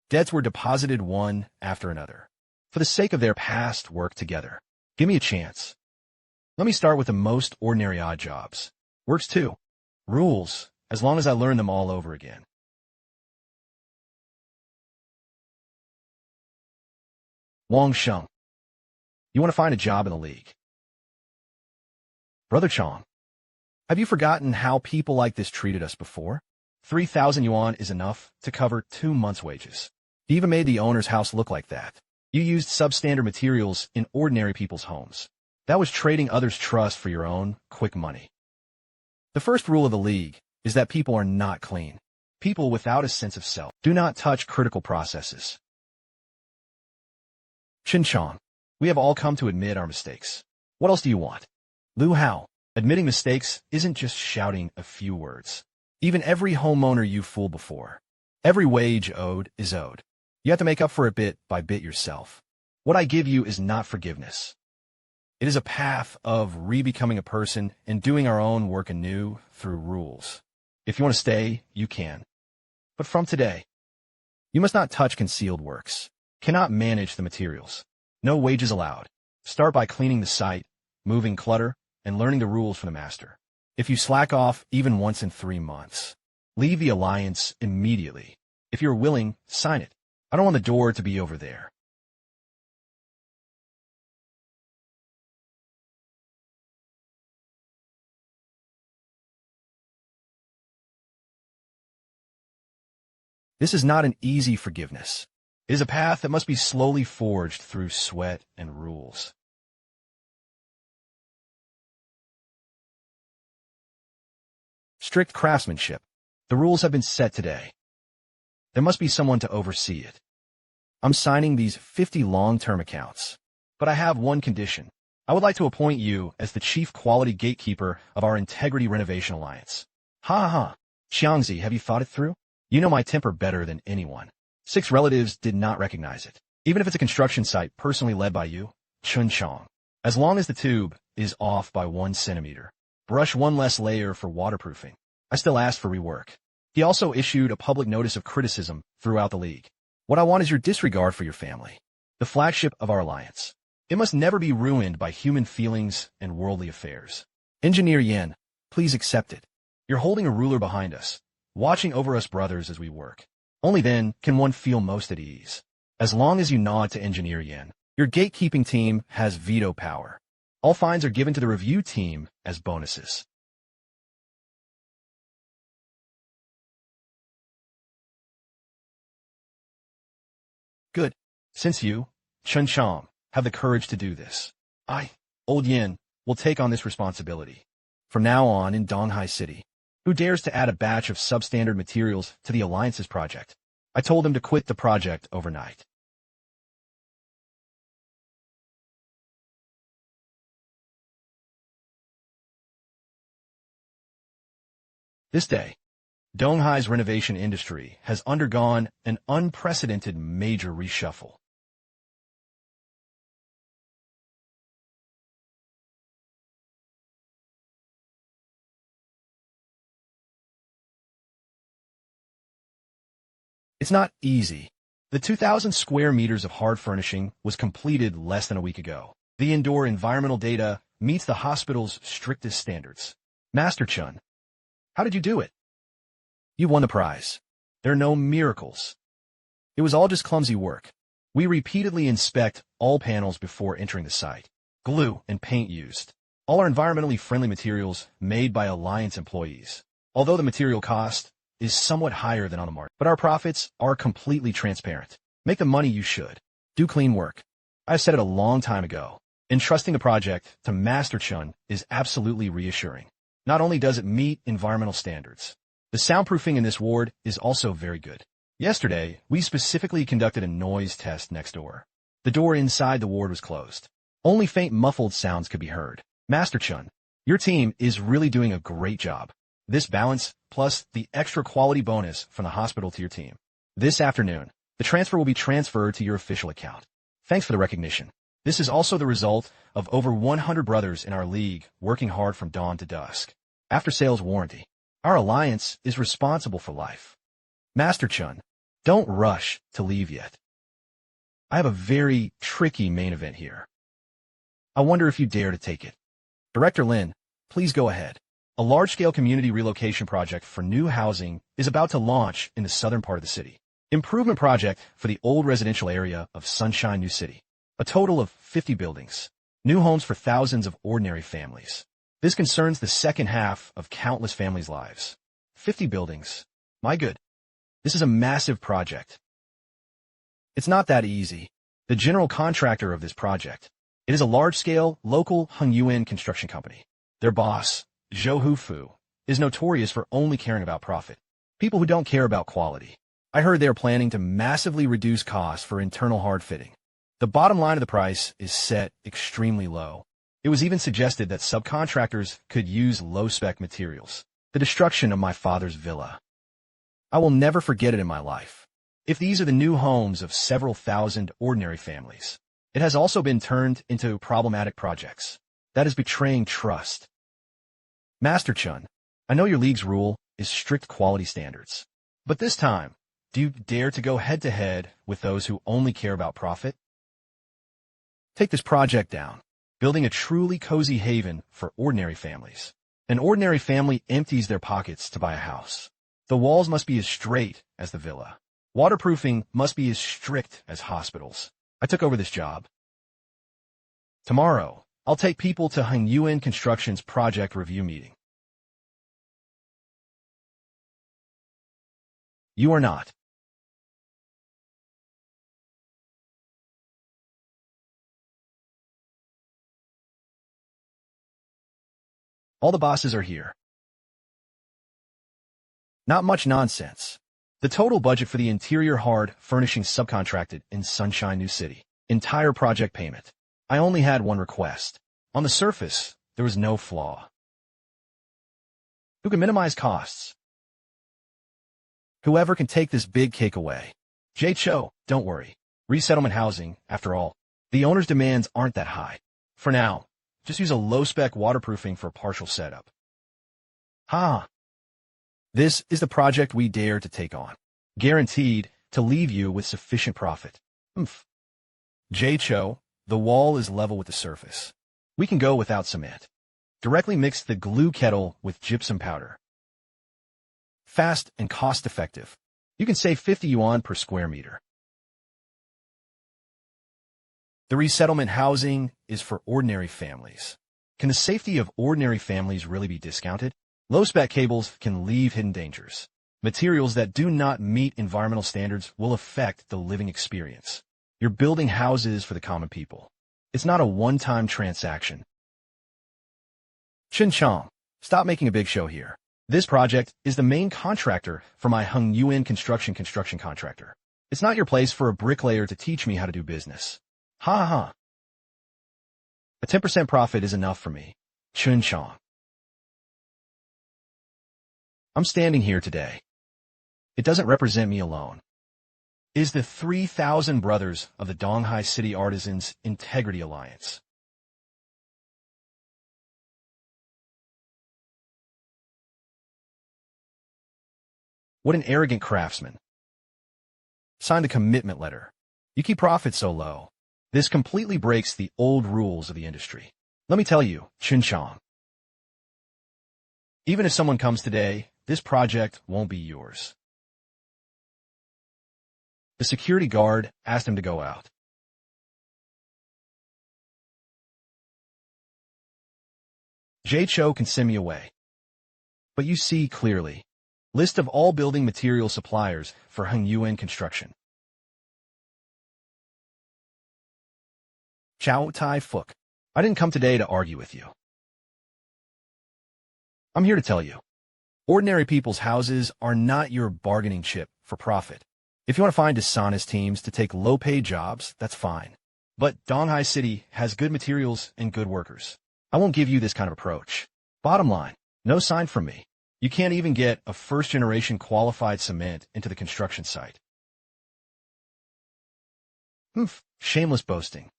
Speaker 1: Debts were deposited one after another. For the sake of their past work together. Give me a chance. Let me start with the most ordinary odd jobs. Works too. Rules, as long as I learn them all over again. Wang Sheng. You want to find a job in the league. Brother Chong. Have you forgotten how people like this treated us before? 3,000 yuan is enough to cover 2 months' wages. You even made the owner's house look like that. You used substandard materials in ordinary people's homes. That was trading others' trust for your own quick money. The first rule of the league is that people are not clean. People without a sense of self do not touch critical processes. Chen Qiang, we have all come to admit our mistakes. What else do you want? Lu Hao, admitting mistakes isn't just shouting a few words. Even every homeowner you fooled before. Every wage owed is owed. You have to make up for it bit by bit yourself. What I give you is not forgiveness. It is a path of re-becoming a person and doing our own work anew through rules. If you want to stay, you can. But from today, you must not touch concealed works. Cannot manage the materials. No wages allowed. Start by cleaning the site, moving clutter, and learning the rules from the master. If you slack off even once in 3 months, leave the alliance immediately. If you're willing, sign it. I don't want the door to be over there. This is not an easy forgiveness. It is a path that must be slowly forged through sweat and rules. Strict craftsmanship. The rules have been set today. There must be someone to oversee it. I'm signing these 50 long-term accounts. But I have one condition. I would like to appoint you as the chief quality gatekeeper of our Integrity Renovation Alliance. Ha ha ha. Xiangzi, have you thought it through? You know my temper better than anyone. 6 relatives did not recognize it. Even if it's a construction site personally led by you, Chen Qiang. As long as the tube is off by 1 centimeter. Brush 1 less layer for waterproofing. I still asked for rework. He also issued a public notice of criticism throughout the league. What I want is your disregard for your family. The flagship of our alliance. It must never be ruined by human feelings and worldly affairs. Engineer Yan, please accept it. You're holding a ruler behind us, watching over us brothers as we work. Only then can one feel most at ease. As long as you nod to Engineer Yan, your gatekeeping team has veto power. All fines are given to the review team as bonuses. Good. Since you, Chen Qiang, have the courage to do this, I, Old Yin, will take on this responsibility. From now on in Donghai City, who dares to add a batch of substandard materials to the Alliance's project? I told him to quit the project overnight. This day, Donghai's renovation industry has undergone an unprecedented major reshuffle. It's not easy. The 2,000 square meters of hard furnishing was completed less than a week ago. The indoor environmental data meets the hospital's strictest standards. Master Chen, how did you do it? You won the prize. There are no miracles. It was all just clumsy work. We repeatedly inspect all panels before entering the site. Glue and paint used. All are environmentally friendly materials made by Alliance employees. Although the material cost is somewhat higher than on the market, but our profits are completely transparent. Make the money you should. Do clean work. I've said it a long time ago. Entrusting the project to Master Chen is absolutely reassuring. Not only does it meet environmental standards, the soundproofing in this ward is also very good. Yesterday, we specifically conducted a noise test next door. The door inside the ward was closed. Only faint muffled sounds could be heard. Master Chen, your team is really doing a great job. This balance, plus the extra quality bonus from the hospital to your team. This afternoon, the transfer will be transferred to your official account. Thanks for the recognition. This is also the result of over 100 brothers in our league working hard from dawn to dusk. After sales warranty, our alliance is responsible for life. Master Chen, don't rush to leave yet. I have a very tricky main event here. I wonder if you dare to take it. Director Lin, please go ahead. A large-scale community relocation project for new housing is about to launch in the southern part of the city. Improvement project for the old residential area of Sunshine New City. A total of 50 buildings. New homes for thousands of ordinary families. This concerns the second half of countless families' lives. 50 buildings. My good. This is a massive project. It's not that easy. The general contractor of this project. It is a large-scale, local Hongyuan construction company. Their boss, Zhou Hufu, is notorious for only caring about profit. People who don't care about quality. I heard they are planning to massively reduce costs for internal hard fitting. The bottom line of the price is set extremely low. It was even suggested that subcontractors could use low-spec materials. The destruction of my father's villa. I will never forget it in my life. If these are the new homes of several thousand ordinary families, it has also been turned into problematic projects. That is betraying trust. Master Chen, I know your league's rule is strict quality standards. But this time, do you dare to go head-to-head with those who only care about profit? Take this project down, building a truly cozy haven for ordinary families. An ordinary family empties their pockets to buy a house. The walls must be as straight as the villa. Waterproofing must be as strict as hospitals. I took over this job. Tomorrow, I'll take people to Hongyuan Construction's project review meeting. You are not. All the bosses are here. Not much nonsense. The total budget for the interior hard furnishing subcontracted in Sunshine New City. Entire project payment. I only had one request. On the surface, there was no flaw. Who can minimize costs? Whoever can take this big cake away. Jay Cho, don't worry. Resettlement housing, after all. The owner's demands aren't that high. For now, just use a low-spec waterproofing for a partial setup. This is the project we dare to take on. Guaranteed to leave you with sufficient profit. Jay Cho, the wall is level with the surface. We can go without cement. Directly mix the glue kettle with gypsum powder. Fast and cost-effective. You can save 50 yuan per square meter. The resettlement housing is for ordinary families. Can the safety of ordinary families really be discounted? Low-spec cables can leave hidden dangers. Materials that do not meet environmental standards will affect the living experience. You're building houses for the common people. It's not a one-time transaction. Chen Qiang, stop making a big show here. This project is the main contractor for my Hongyuan construction contractor. It's not your place for a bricklayer to teach me how to do business. A 10% profit is enough for me. Chen Qiang. I'm standing here today. It doesn't represent me alone. It is the 3,000 brothers of the Donghai City Artisans Integrity Alliance. What an arrogant craftsman. Signed a commitment letter. You keep profits so low. This completely breaks the old rules of the industry. Let me tell you, Chen Qiang. Even if someone comes today, this project won't be yours. The security guard asked him to go out. Jay Cho can send me away. But you see clearly. List of all building material suppliers for Heng Yuan Construction. Chow Tai Fook. I didn't come today to argue with you. I'm here to tell you. Ordinary people's houses are not your bargaining chip for profit. If you want to find dishonest teams to take low-paid jobs, that's fine. But Donghai City has good materials and good workers. I won't give you this kind of approach. Bottom line, no sign from me. You can't even get a first-generation qualified cement into the construction site. Shameless boasting.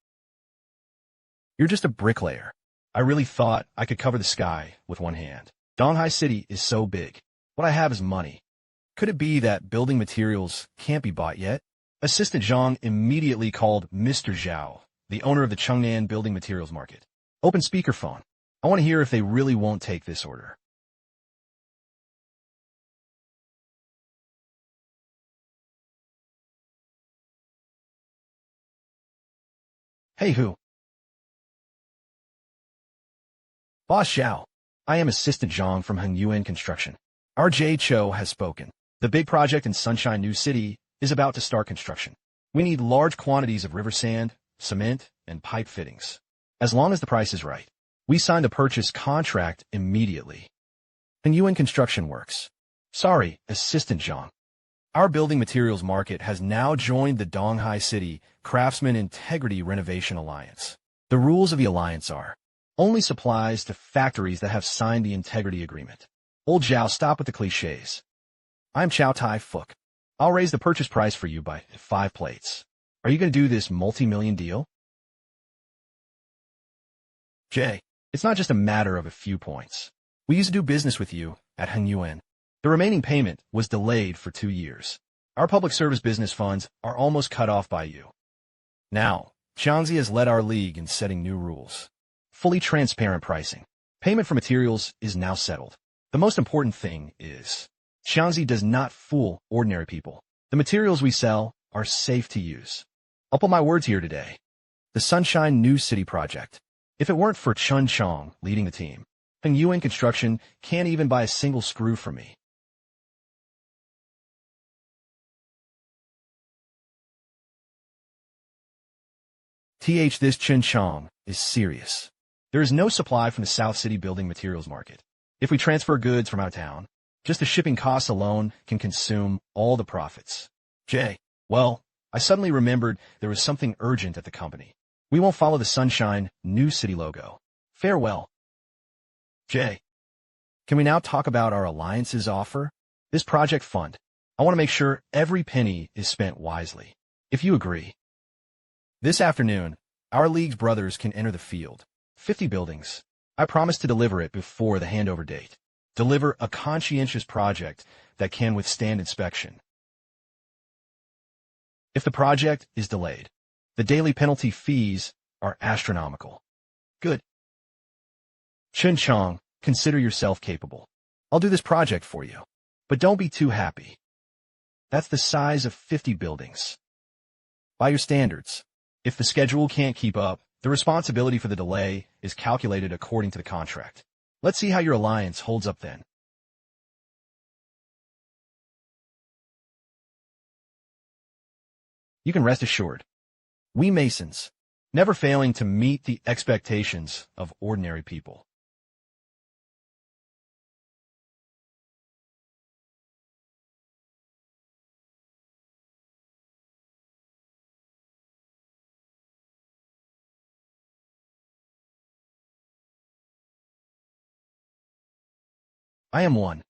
Speaker 1: You're just a bricklayer. I really thought I could cover the sky with one hand. Donghai City is so big. What I have is money. Could it be that building materials can't be bought yet? Assistant Zhang immediately called Mr. Zhao, the owner of the Chengnan building materials market. Open speakerphone. I want to hear if they really won't take this order. Hey, who? Boss Zhao. I am Assistant Zhang from Heng Yuan Construction. Our Jay Cho has spoken. The big project in Sunshine New City is about to start construction. We need large quantities of river sand, cement, and pipe fittings. As long as the price is right. We signed a purchase contract immediately. Heng Yuan Construction works. Sorry, Assistant Zhang. Our building materials market has now joined the Donghai City Craftsman Integrity Renovation Alliance. The rules of the alliance are only supplies to factories that have signed the integrity agreement. Old Zhao, stop with the cliches. I'm Chow Tai Fook. I'll raise the purchase price for you by 5 plates. Are you going to do this multi-million deal? Jay, it's not just a matter of a few points. We used to do business with you at Heng Yuan. The remaining payment was delayed for 2 years. Our public service business funds are almost cut off by you. Now, Jiangxi has led our league in setting new rules. Fully transparent pricing. Payment for materials is now settled. The most important thing is, Jiangxi does not fool ordinary people. The materials we sell are safe to use. I'll put my words here today. The Sunshine New City project. If it weren't for Chen Qiang leading the team, Heng Yuan Construction can't even buy a single screw from me. This Chen Qiang is serious. There is no supply from the South City building materials market. If we transfer goods from out of town, just the shipping costs alone can consume all the profits. Jay, well, I suddenly remembered there was something urgent at the company. We won't follow the Sunshine New City logo. Farewell. Jay, can we now talk about our alliance's offer? This project fund. I want to make sure every penny is spent wisely. If you agree. This afternoon, our league's brothers can enter the field. 50 buildings. I promise to deliver it before the handover date. Deliver a conscientious project that can withstand inspection. If the project is delayed, the daily penalty fees are astronomical. Good. Chen Qiang, consider yourself capable. I'll do this project for you. But don't be too happy. That's the size of 50 buildings. By your standards, if the schedule can't keep up, the responsibility for the delay is calculated according to the contract. Let's see how your alliance holds up then. You can rest assured. We Masons, never failing to meet the expectations of ordinary people. I am one.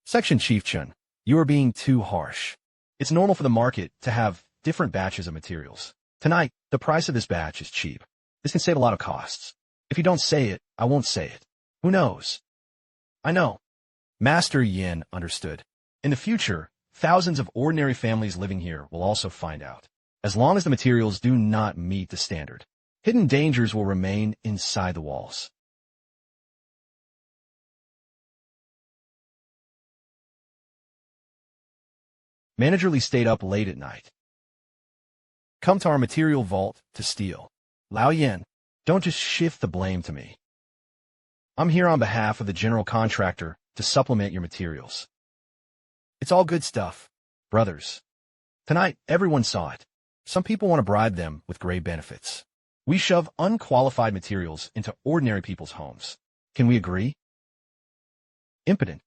Speaker 1: Section Chief Chen, you are being too harsh. It's normal for the market to have different batches of materials. Tonight, the price of this batch is cheap. This can save a lot of costs. If you don't say it, I won't say it. Who knows? I know. Master Yin understood. In the future, thousands of ordinary families living here will also find out. As long as the materials do not meet the standard, hidden dangers will remain inside the walls. Manager Lee stayed up late at night. Come to our material vault to steal. Lao Yin, don't just shift the blame to me. I'm here on behalf of the general contractor to supplement your materials. It's all good stuff, brothers. Tonight, everyone saw it. Some people want to bribe them with great benefits. We shove unqualified materials into ordinary people's homes. Can we agree? Impotent.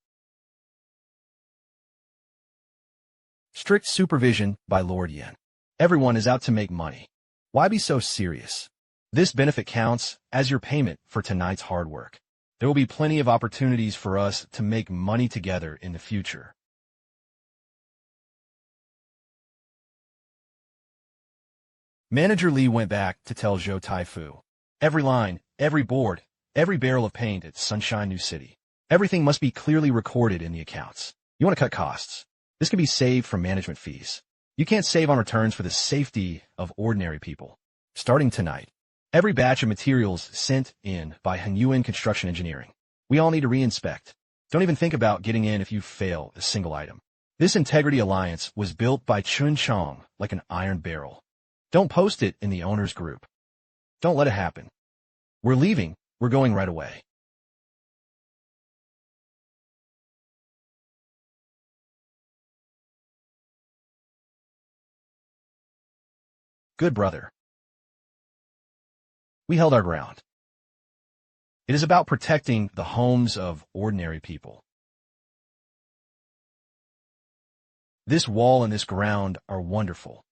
Speaker 1: Strict supervision by Lord Yin. Everyone is out to make money. Why be so serious? This benefit counts as your payment for tonight's hard work. There will be plenty of opportunities for us to make money together in the future. Manager Lee went back to tell Zhou Taifu. Every line, every board, every barrel of paint at Sunshine New City. Everything must be clearly recorded in the accounts. You want to cut costs. This can be saved from management fees. You can't save on returns for the safety of ordinary people. Starting tonight, every batch of materials sent in by Hanyuan Construction Engineering, we all need to re-inspect. Don't even think about getting in if you fail a single item. This integrity alliance was built by Chen Qiang like an iron barrel. Don't post it in the owners group. Don't let it happen. We're leaving. We're going right away. Good brother. We held our ground. It is about protecting the homes of ordinary people. This wall and this ground are wonderful.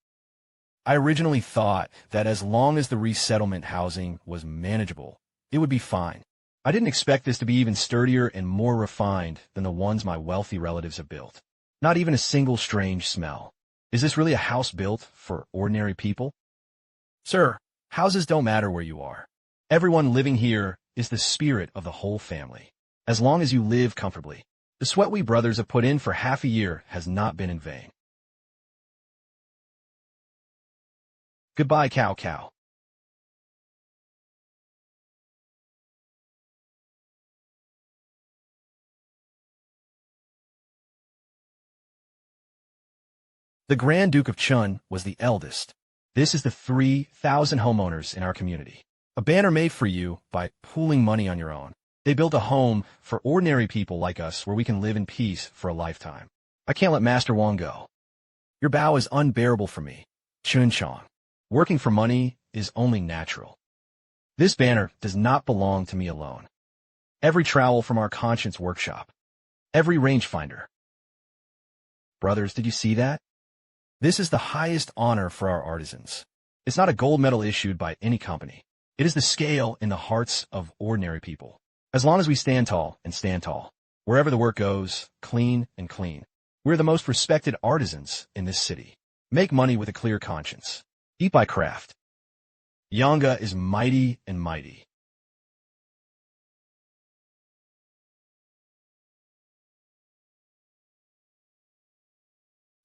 Speaker 1: I originally thought that as long as the resettlement housing was manageable, it would be fine. I didn't expect this to be even sturdier and more refined than the ones my wealthy relatives have built. Not even a single strange smell. Is this really a house built for ordinary people? Sir, houses don't matter where you are. Everyone living here is the spirit of the whole family. As long as you live comfortably, the sweat we brothers have put in for half a year has not been in vain. Goodbye, Cow Cow. The Grand Duke of Chun was the eldest. This is the 3,000 homeowners in our community. A banner made for you by pooling money on your own. They built a home for ordinary people like us where we can live in peace for a lifetime. I can't let Master Wang go. Your bow is unbearable for me, Chen Qiang. Working for money is only natural. This banner does not belong to me alone. Every trowel from our conscience workshop. Every rangefinder. Brothers, did you see that? This is the highest honor for our artisans. It's not a gold medal issued by any company. It is the scale in the hearts of ordinary people. As long as we stand tall and stand tall, wherever the work goes, clean and clean, we're the most respected artisans in this city. Make money with a clear conscience. Eat by craft. Yanga is mighty and mighty.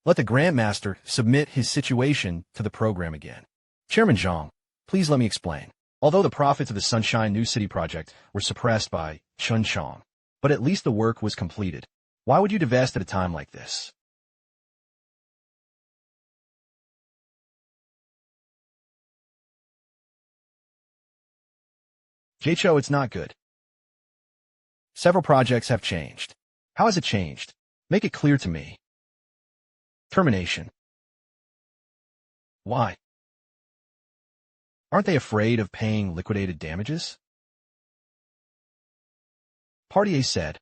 Speaker 1: Let the Grandmaster submit his situation to the program again. Chairman Zhang, please let me explain. Although the profits of the Sunshine New City project were suppressed by Chen Qiang, but at least the work was completed. Why would you divest at a time like this? Jaicho, it's not good. Several projects have changed. How has it changed? Make it clear to me. Termination. Why? Aren't they afraid of paying liquidated damages? Party A said.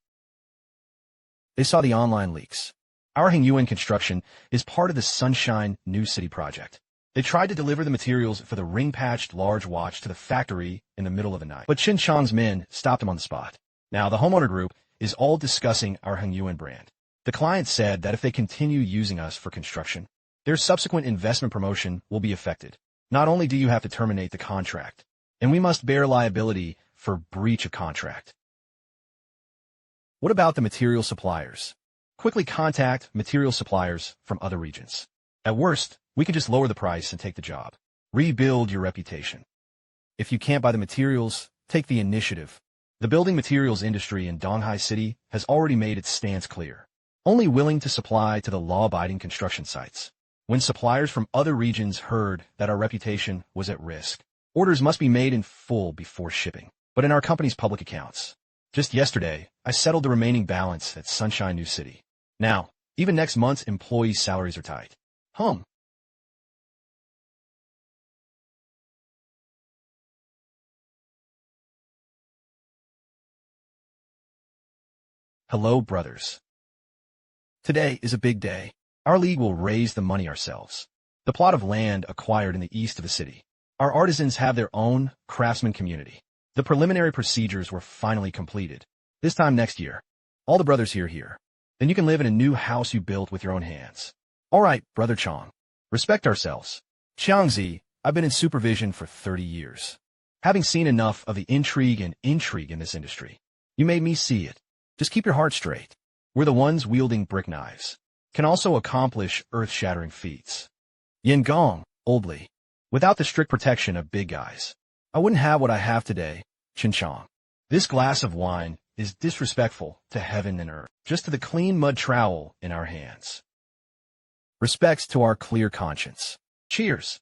Speaker 1: They saw the online leaks. Our Hanyuan construction is part of the Sunshine New City project. They tried to deliver the materials for the ring-patched large watch to the factory in the middle of the night, but Chen Qiang's men stopped him on the spot. Now, the homeowner group is all discussing our Hanyuan brand. The client said that if they continue using us for construction, their subsequent investment promotion will be affected. Not only do you have to terminate the contract, and we must bear liability for breach of contract. What about the material suppliers? Quickly contact material suppliers from other regions. At worst, we could just lower the price and take the job. Rebuild your reputation. If you can't buy the materials, take the initiative. The building materials industry in Donghai City has already made its stance clear. Only willing to supply to the law-abiding construction sites. When suppliers from other regions heard that our reputation was at risk, orders must be made in full before shipping. But in our company's public accounts, just yesterday, I settled the remaining balance at Sunshine New City. Now, even next month's employees' salaries are tight. Hello, brothers. Today is a big day. Our league will raise the money ourselves. The plot of land acquired in the east of the city. Our artisans have their own craftsman community. The preliminary procedures were finally completed. This time next year. All the brothers here. Then you can live in a new house you built with your own hands. All right, Brother Qiang. Respect ourselves. Qiangzi, I've been in supervision for 30 years. Having seen enough of the intrigue in this industry. You made me see it. Just keep your heart straight. We're the ones wielding brick knives. Can also accomplish earth-shattering feats. Yin Gong, oldly. Without the strict protection of big guys, I wouldn't have what I have today, Chen Qiang. This glass of wine is disrespectful to heaven and earth, just to the clean mud trowel in our hands. Respects to our clear conscience. Cheers.